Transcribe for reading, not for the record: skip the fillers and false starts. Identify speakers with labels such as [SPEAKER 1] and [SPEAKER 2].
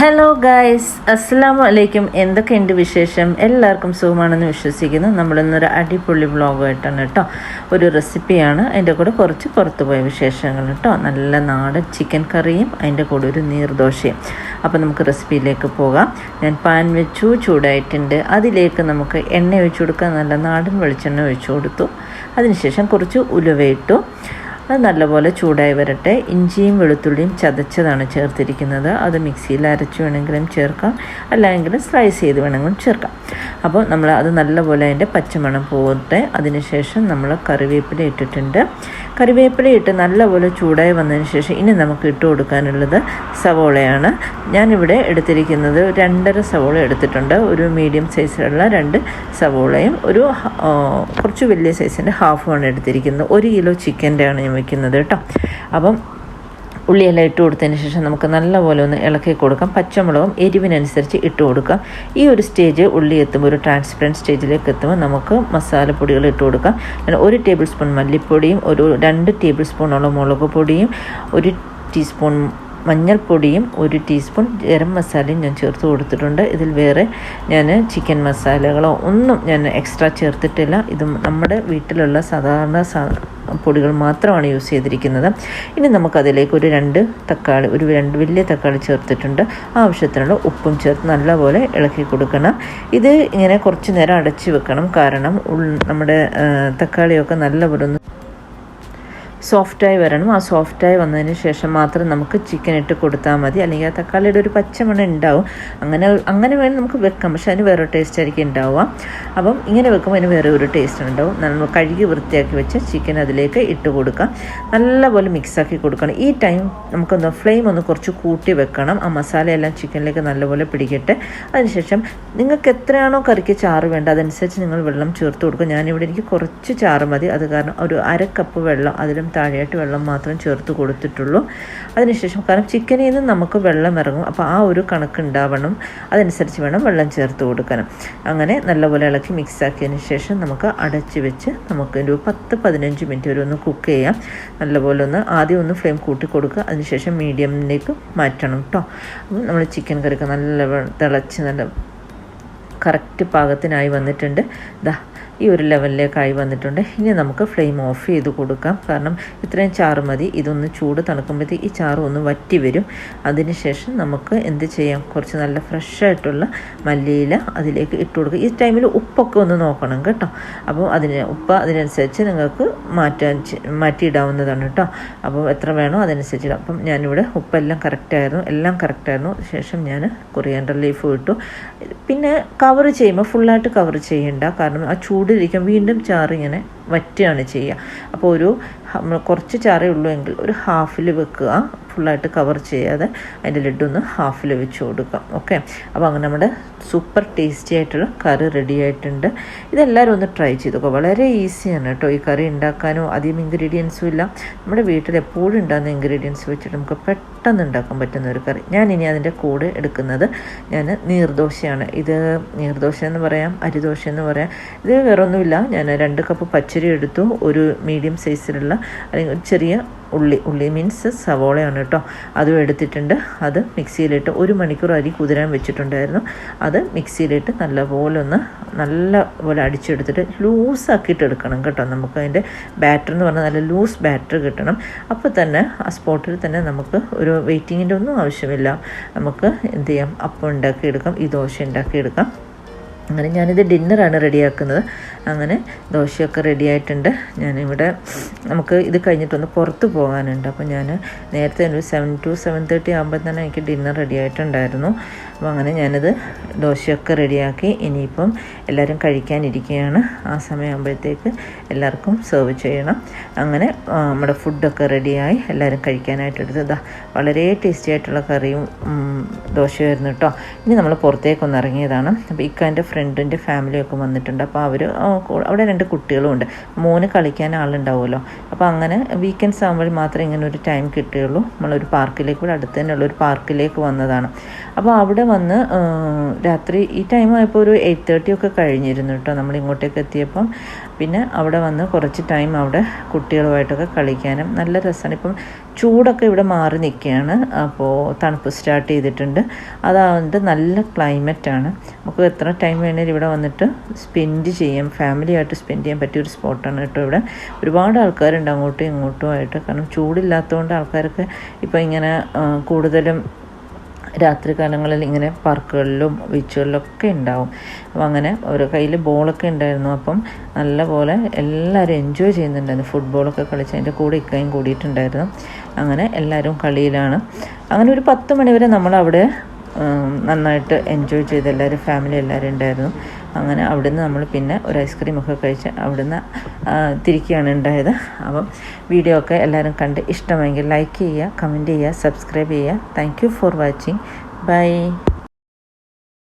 [SPEAKER 1] Hello guys, അസ്സലാമു അലൈക്കും. എന്തൊക്കെയുണ്ട് വിശേഷം? എല്ലാവർക്കും സുഖമാണെന്ന് വിശ്വസിക്കുന്നു. നമ്മളിന്നൊരു അടിപൊളി വ്ളോഗായിട്ടാണ് കേട്ടോ. ഒരു റെസിപ്പിയാണ്, അതിൻ്റെ കൂടെ കുറച്ച് പുറത്തുപോയ വിശേഷങ്ങൾ കേട്ടോ. നല്ല നാടൻ ചിക്കൻ കറിയും അതിൻ്റെ കൂടെ ഒരു നീർദോശയും. അപ്പോൾ നമുക്ക് റെസിപ്പിയിലേക്ക് പോകാം. ഞാൻ പാൻ വെച്ചു, ചൂടായിട്ടുണ്ട്. അതിലേക്ക് നമുക്ക് എണ്ണ ഒഴിച്ചു കൊടുക്കാൻ, നല്ല നാടൻ വെളിച്ചെണ്ണ ഒഴിച്ചു കൊടുത്തു. അതിനുശേഷം കുറച്ച് ഉലുവയിട്ടു. അത് നല്ലപോലെ ചൂടായി വരട്ടെ. ഇഞ്ചിയും വെളുത്തുള്ളിയും ചതച്ചതാണ് ചേർത്തിരിക്കുന്നത്. അത് മിക്സിയിൽ അരച്ച് വേണമെങ്കിലും ചേർക്കാം, അല്ലെങ്കിൽ സ്ലൈസ് ചെയ്ത് വേണമെങ്കിലും ചേർക്കാം. അപ്പോൾ നമ്മൾ അത് നല്ലപോലെ അതിൻ്റെ പച്ചമണം പോകട്ടെ. അതിനുശേഷം നമ്മൾ കറിവേപ്പില ഇട്ടിട്ടുണ്ട്. കറിവേപ്പില ഇട്ട് നല്ലപോലെ ചൂടായി വന്നതിന് ശേഷം ഇനി നമുക്ക് ഇട്ട് കൊടുക്കാനുള്ളത് സവോളയാണ്. ഞാനിവിടെ എടുത്തിരിക്കുന്നത് 2.5 സവോള എടുത്തിട്ടുണ്ട്. ഒരു മീഡിയം സൈസിലുള്ള 2 സവോളയും ഒരു കുറച്ച് വലിയ സൈസിൻ്റെ ഹാഫുമാണ് എടുത്തിരിക്കുന്നത്. 1 കിലോ ചിക്കൻ്റെ ആണ് ഞാൻ വയ്ക്കുന്നത് കേട്ടോ. അപ്പം ഉള്ളിയെല്ലാം ഇട്ട് കൊടുത്തതിന് ശേഷം നമുക്ക് നല്ലപോലെ ഒന്ന് ഇളക്കി കൊടുക്കാം. പച്ചമുളകും എരിവിനനുസരിച്ച് ഇട്ട് കൊടുക്കാം. ഈ ഒരു സ്റ്റേജ് ഉള്ളി എത്തുമ്പോൾ, ഒരു ട്രാൻസ്പെറൻറ്റ് സ്റ്റേജിലേക്ക് എത്തുമ്പോൾ നമുക്ക് മസാലപ്പൊടികൾ ഇട്ട് കൊടുക്കാം. 1 ടേബിൾ സ്പൂൺ മല്ലിപ്പൊടിയും, ഒരു 2 ടേബിൾ സ്പൂണോളം മുളക് പൊടിയും, 1 ടീസ്പൂൺ മഞ്ഞൾപ്പൊടിയും, 1 ടീസ്പൂൺ ഗരം മസാലയും ഞാൻ ചേർത്ത് കൊടുത്തിട്ടുണ്ട്. ഇതിൽ വേറെ ഞാൻ ചിക്കൻ മസാലകളോ ഒന്നും ഞാൻ എക്സ്ട്രാ ചേർത്തിട്ടില്ല. ഇത് നമ്മുടെ വീട്ടിലുള്ള സാധാരണ പൊടികൾ മാത്രമാണ് യൂസ് ചെയ്തിരിക്കുന്നത്. ഇനി നമുക്കതിലേക്ക് ഒരു 2 തക്കാളി, ഒരു 2 വലിയ തക്കാളി ചേർത്തിട്ടുണ്ട്. ആവശ്യത്തിനുള്ള ഉപ്പും ചേർത്ത് നല്ലപോലെ ഇളക്കി കൊടുക്കണം. ഇത് ഇങ്ങനെ കുറച്ച് നേരം അടച്ചു വെക്കണം. കാരണം നമ്മുടെ തക്കാളിയൊക്കെ നല്ലപോലെ ഒന്ന് സോഫ്റ്റായി വരണം. ആ സോഫ്റ്റായി വന്നതിന് ശേഷം മാത്രം നമുക്ക് ചിക്കൻ ഇട്ട് കൊടുത്താൽ മതി. അല്ലെങ്കിൽ ആ തക്കാളിയുടെ ഒരു പച്ചമണം ഉണ്ടാവും. അങ്ങനെ വേണം നമുക്ക് വെക്കാം. പക്ഷെ അതിന് വേറെ ടേസ്റ്റ് ആയിരിക്കും ഉണ്ടാവുക. അപ്പം ഇങ്ങനെ വെക്കുമ്പോൾ അതിന് വേറെ ഒരു ടേസ്റ്റ് ഉണ്ടാവും. നമ്മൾ കഴുകി വൃത്തിയാക്കി വെച്ച് ചിക്കൻ അതിലേക്ക് ഇട്ട് കൊടുക്കാം. നല്ലപോലെ മിക്സാക്കി കൊടുക്കണം. ഈ ടൈം നമുക്കൊന്ന് ഫ്ലെയിം ഒന്ന് കുറച്ച് കൂട്ടി വെക്കണം. ആ മസാലയെല്ലാം ചിക്കനിലേക്ക് നല്ലപോലെ പിടിക്കട്ടെ. അതിനുശേഷം നിങ്ങൾക്ക് എത്രയാണോ കറിക്ക് ചാറ് വേണ്ട അതനുസരിച്ച് നിങ്ങൾ വെള്ളം ചേർത്ത് കൊടുക്കുക. ഞാനിവിടെ എനിക്ക് കുറച്ച് ചാറ് മതി. അത് കാരണം ഒരു 1/2 കപ്പ് വെള്ളം, അതിലും താഴെയായിട്ട് വെള്ളം മാത്രം ചേർത്ത് കൊടുത്തിട്ടുള്ളൂ. അതിനുശേഷം കാരണം ചിക്കനിൽ നിന്ന് നമുക്ക് വെള്ളം ഇറങ്ങും. അപ്പോൾ ആ ഒരു കണക്ക് ഉണ്ടാവണം. അതനുസരിച്ച് വേണം വെള്ളം ചേർത്ത് കൊടുക്കണം. അങ്ങനെ നല്ലപോലെ ഇളക്കി മിക്സാക്കിയതിന് ശേഷം നമുക്ക് അടച്ച് വെച്ച് നമുക്ക് ഒരു 10-15 മിനിറ്റ് വരെ ഒന്ന് കുക്ക് ചെയ്യാം. നല്ലപോലെ ആദ്യം ഒന്ന് ഫ്ലെയിം കൂട്ടി കൊടുക്കുക. അതിനുശേഷം മീഡിയമിലേക്ക് മാറ്റണം കേട്ടോ. അപ്പം നമ്മൾ ചിക്കൻ കറിക്ക് നല്ല തിളച്ച് നല്ല കറക്റ്റ് പാകത്തിനായി വന്നിട്ടുണ്ട്. ഈ ഒരു ലെവലിലേക്കായി വന്നിട്ടുണ്ട്. ഇനി നമുക്ക് ഫ്ലെയിം ഓഫ് ചെയ്ത് കൊടുക്കാം. കാരണം ഇത്രയും ചാറ് മതി. ഇതൊന്ന് ചൂട് തണുക്കുമ്പോഴത്തേക്ക് ഈ ചാറ് ഒന്ന് വറ്റി വരും. അതിനുശേഷം നമുക്ക് എന്ത് ചെയ്യാം, കുറച്ച് നല്ല ഫ്രഷായിട്ടുള്ള മല്ലിയില അതിലേക്ക് ഇട്ട് കൊടുക്കുക. ഈ ടൈമിൽ ഉപ്പൊക്കെ ഒന്ന് നോക്കണം കേട്ടോ. അപ്പോൾ ഉപ്പ് അതിനനുസരിച്ച് നിങ്ങൾക്ക് മാറ്റിയിടാവുന്നതാണ് കേട്ടോ. അപ്പോൾ എത്ര വേണോ അതനുസരിച്ച് ഇടാം. അപ്പം ഞാനിവിടെ ഉപ്പെല്ലാം എല്ലാം കറക്റ്റായിരുന്നു. ശേഷം ഞാൻ കൊറിയാൻഡർ ലീഫ് ഇട്ടു. പിന്നെ കവർ ചെയ്യുമ്പോൾ ഫുള്ളായിട്ട് കവർ ചെയ്യണ്ട. കാരണം ആ ചൂടിലിരിക്കാൻ വീണ്ടും ചാറ് ഇങ്ങനെ വറ്റുകയാണ് ചെയ്യുക. അപ്പോൾ കുറച്ച് ചാറേ ഉള്ളൂ എങ്കിൽ ഒരു ഹാഫിൽ വെക്കുക. ഫുള്ളായിട്ട് കവർ ചെയ്യാതെ അതിൻ്റെ ലിഡൊന്ന് ഹാഫിൽ വെച്ച് കൊടുക്കാം. ഓക്കെ, അപ്പോൾ അങ്ങനെ നമ്മുടെ സൂപ്പർ ടേസ്റ്റി ആയിട്ടുള്ള കറി റെഡി ആയിട്ടുണ്ട്. ഇതെല്ലാവരും ഒന്ന് ട്രൈ ചെയ്തോക്കുക. വളരെ ഈസിയാണ് കേട്ടോ ഈ കറി ഉണ്ടാക്കാനോ. അധികം ഇൻഗ്രീഡിയൻസും ഇല്ല. നമ്മുടെ വീട്ടിൽ എപ്പോഴും ഉണ്ടാകുന്ന ഇൻഗ്രീഡിയൻസ് വെച്ചിട്ട് നമുക്ക് പെട്ടെന്ന് ഉണ്ടാക്കാൻ പറ്റുന്ന ഒരു കറി. ഞാനിനി അതിൻ്റെ കൂടെ എടുക്കുന്നത് നീർദോശയാണ്. ഇത് നീർദോശ എന്ന് പറയാം, അരിദോശ എന്ന് പറയാം. ഇത് വേറൊന്നുമില്ല. ഞാൻ 2 കപ്പ് പച്ചരി എടുത്തു. ഒരു മീഡിയം സൈസിലുള്ള അല്ലെങ്കിൽ ചെറിയ ഉള്ളി മീൻസ് സവോളയാണ് കേട്ടോ. അതും എടുത്തിട്ടുണ്ട്. അത് മിക്സിയിലിട്ട് 1 മണിക്കൂർ അരി കുതിരാൻ വെച്ചിട്ടുണ്ടായിരുന്നു. അത് മിക്സിയിലിട്ട് നല്ലപോലെ അടിച്ചെടുത്തിട്ട് ലൂസാക്കിയിട്ട് എടുക്കണം കേട്ടോ. നമുക്ക് അതിൻ്റെ ബാറ്റർ എന്ന് പറഞ്ഞാൽ നല്ല ലൂസ് ബാറ്റർ കിട്ടണം. അപ്പോൾ തന്നെ ആ സ്പോട്ടിൽ തന്നെ നമുക്ക് ഒരു വെയിറ്റിങ്ങിൻ്റെ ഒന്നും ആവശ്യമില്ല. നമുക്ക് എന്ത് ചെയ്യാം, അപ്പം ഉണ്ടാക്കിയെടുക്കാം, ഈ ദോശ ഉണ്ടാക്കിയെടുക്കാം. അങ്ങനെ ഞാനിത് ഡിന്നറാണ് റെഡിയാക്കുന്നത്. അങ്ങനെ ദോശയൊക്കെ റെഡിയായിട്ടുണ്ട്. ഞാനിവിടെ നമുക്ക് ഇത് കഴിഞ്ഞിട്ടൊന്ന് പുറത്ത് പോകാനുണ്ട്. അപ്പോൾ ഞാൻ നേരത്തെ ഒരു 7 to 7:30 ആകുമ്പോൾ തന്നെ എനിക്ക് ഡിന്നർ റെഡിയായിട്ടുണ്ടായിരുന്നു. അപ്പോൾ അങ്ങനെ ഞാനത് ദോശയൊക്കെ റെഡിയാക്കി. ഇനിയിപ്പം എല്ലാവരും കഴിക്കാനിരിക്കുകയാണ്. ആ സമയമാകുമ്പോഴത്തേക്ക് എല്ലാവർക്കും സെർവ് ചെയ്യണം. അങ്ങനെ നമ്മുടെ ഫുഡൊക്കെ റെഡിയായി എല്ലാവരും കഴിക്കാനായിട്ട് എടുത്തത്. വളരെ ടേസ്റ്റി ആയിട്ടുള്ള കറിയും ദോശയായിരുന്നു കേട്ടോ. ഇനി നമ്മൾ പുറത്തേക്കൊന്ന് ഇറങ്ങിയതാണ്. അപ്പോൾ ഇക്കാൻ്റെ ഫ്രണ്ടിൻ്റെ ഫാമിലിയൊക്കെ വന്നിട്ടുണ്ട്. അപ്പോൾ അവിടെ 2 കുട്ടികളും ഉണ്ട്. മോന് കളിക്കാൻ ആളുണ്ടാവുമല്ലോ. അപ്പോൾ അങ്ങനെ വീക്കെൻഡ്സ് ആകുമ്പോൾ മാത്രമേ ഇങ്ങനെ ഒരു ടൈം കിട്ടുകയുള്ളൂ. നമ്മളൊരു പാർക്കിലേക്ക്, ഇവിടെ അടുത്ത് തന്നെയുള്ള ഒരു പാർക്കിലേക്ക് വന്നതാണ്. അപ്പോൾ അവിടെ വന്ന് രാത്രി ഈ ടൈമായപ്പോൾ ഒരു 8:30 ഒക്കെ കഴിഞ്ഞിരുന്നു കേട്ടോ നമ്മൾ ഇങ്ങോട്ടേക്ക് എത്തിയപ്പം. പിന്നെ അവിടെ വന്ന് കുറച്ച് ടൈം അവിടെ കുട്ടികളുമായിട്ടൊക്കെ കളിക്കാനും നല്ല രസമാണ്. ഇപ്പം ചൂടൊക്കെ ഇവിടെ മാറി നിൽക്കുകയാണ്, അപ്പോൾ തണുപ്പ് സ്റ്റാർട്ട് ചെയ്തിട്ടുണ്ട്. അതുകൊണ്ട് നല്ല ക്ലൈമറ്റാണ്. നമുക്ക് എത്ര ടൈം വേണേലും ഇവിടെ വന്നിട്ട് സ്പെൻഡ് ചെയ്യാം, ഫാമിലിയായിട്ട് സ്പെൻഡ് ചെയ്യാൻ പറ്റിയൊരു സ്പോട്ടാണ് കേട്ടോ. ഇവിടെ ഒരുപാട് ആൾക്കാരുണ്ട് അങ്ങോട്ടും ഇങ്ങോട്ടുമായിട്ട്. കാരണം ചൂടില്ലാത്തതുകൊണ്ട് ആൾക്കാരൊക്കെ ഇപ്പോൾ ഇങ്ങനെ കൂടുതലും രാത്രി കാലങ്ങളിൽ ഇങ്ങനെ പാർക്കുകളിലും ബീച്ചുകളിലൊക്കെ ഉണ്ടാവും. അപ്പോൾ അങ്ങനെ ഓരോ കയ്യിൽ ബോളൊക്കെ ഉണ്ടായിരുന്നു. അപ്പം നല്ലപോലെ എല്ലാവരും എൻജോയ് ചെയ്യുന്നുണ്ടായിരുന്നു. ഫുട്ബോളൊക്കെ കളിച്ച് അതിൻ്റെ കൂടെ ഇക്കയും കൂടിയിട്ടുണ്ടായിരുന്നു. അങ്ങനെ എല്ലാവരും കളിയിലാണ്. അങ്ങനെ ഒരു 10 മണി വരെ നമ്മളവിടെ നന്നായിട്ട് എൻജോയ് ചെയ്ത് എല്ലാവരും ഫാമിലി എല്ലാവരും ഉണ്ടായിരുന്നു. അങ്ങനെ അവിടുന്ന് നമ്മൾ പിന്നെ ഒരു ഐസ്ക്രീമൊക്കെ കഴിച്ച് അവിടുന്ന് തിരിക്കുകയാണ് ഉണ്ടായത്. അപ്പം വീഡിയോ ഒക്കെ എല്ലാവരും കണ്ട് ഇഷ്ടമെങ്കിൽ ലൈക്ക് ചെയ്യുക, കമൻറ്റ് ചെയ്യുക, സബ്സ്ക്രൈബ് ചെയ്യുക. Thank you for watching. By.